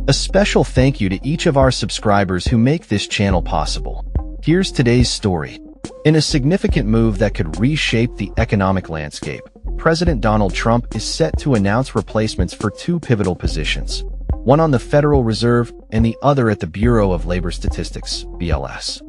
A special thank you to each of our subscribers who make this channel possible. Here's today's story. In a significant move that could reshape the economic landscape, President Donald Trump is set to announce replacements for two pivotal positions, one on the Federal Reserve and the other at the Bureau of Labor Statistics, BLS.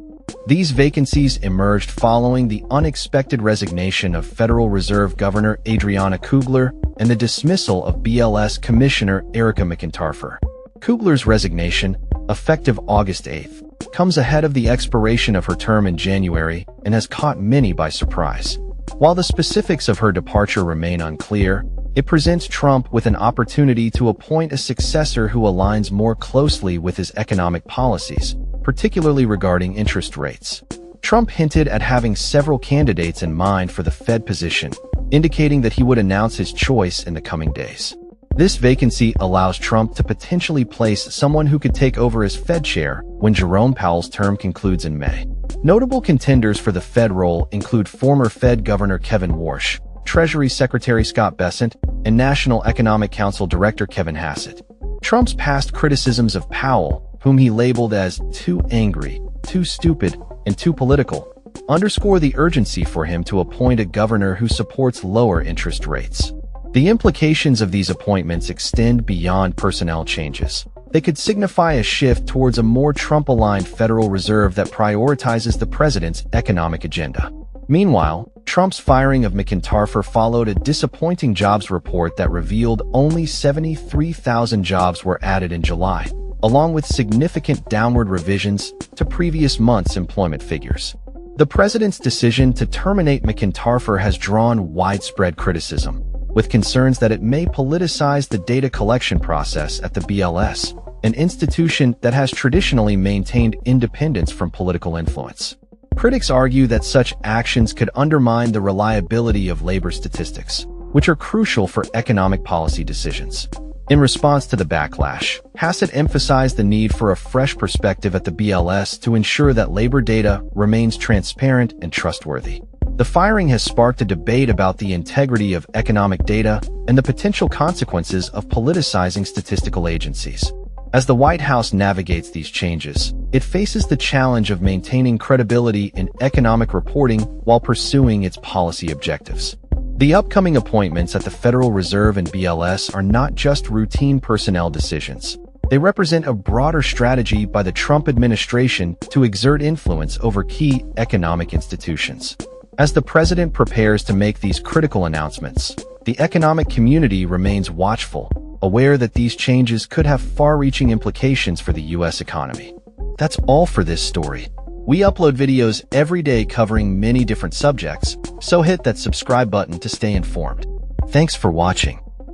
These vacancies emerged following the unexpected resignation of Federal Reserve Governor Adriana Kugler and the dismissal of BLS Commissioner Erica McIntyre. Kugler's resignation, effective August 8th, comes ahead of the expiration of her term in January and has caught many by surprise. While the specifics of her departure remain unclear, it presents Trump with an opportunity to appoint a successor who aligns more closely with his economic policies, particularly regarding interest rates. Trump hinted at having several candidates in mind for the Fed position, indicating that he would announce his choice in the coming days. This vacancy allows Trump to potentially place someone who could take over as Fed chair when Jerome Powell's term concludes in May. Notable contenders for the Fed role include former Fed Governor Kevin Warsh, Treasury Secretary Scott Bessent, and National Economic Council Director Kevin Hassett. Trump's past criticisms of Powell, whom he labeled as too angry, too stupid, and too political, underscore the urgency for him to appoint a governor who supports lower interest rates. The implications of these appointments extend beyond personnel changes. They could signify a shift towards a more Trump-aligned Federal Reserve that prioritizes the president's economic agenda. Meanwhile, Trump's firing of McIntyre followed a disappointing jobs report that revealed only 73,000 jobs were added in July, along with significant downward revisions to previous months' employment figures. The president's decision to terminate McIntyre has drawn widespread criticism, with concerns that it may politicize the data collection process at the BLS, an institution that has traditionally maintained independence from political influence. Critics argue that such actions could undermine the reliability of labor statistics, which are crucial for economic policy decisions. In response to the backlash, Hassett emphasized the need for a fresh perspective at the BLS to ensure that labor data remains transparent and trustworthy. The firing has sparked a debate about the integrity of economic data and the potential consequences of politicizing statistical agencies. As the White House navigates these changes, it faces the challenge of maintaining credibility in economic reporting while pursuing its policy objectives. The upcoming appointments at the Federal Reserve and BLS are not just routine personnel decisions. They represent a broader strategy by the Trump administration to exert influence over key economic institutions. As the president prepares to make these critical announcements, the economic community remains watchful, aware that these changes could have far-reaching implications for the U.S. economy. That's all for this story. We upload videos every day covering many different subjects, so hit that subscribe button to stay informed. Thanks for watching.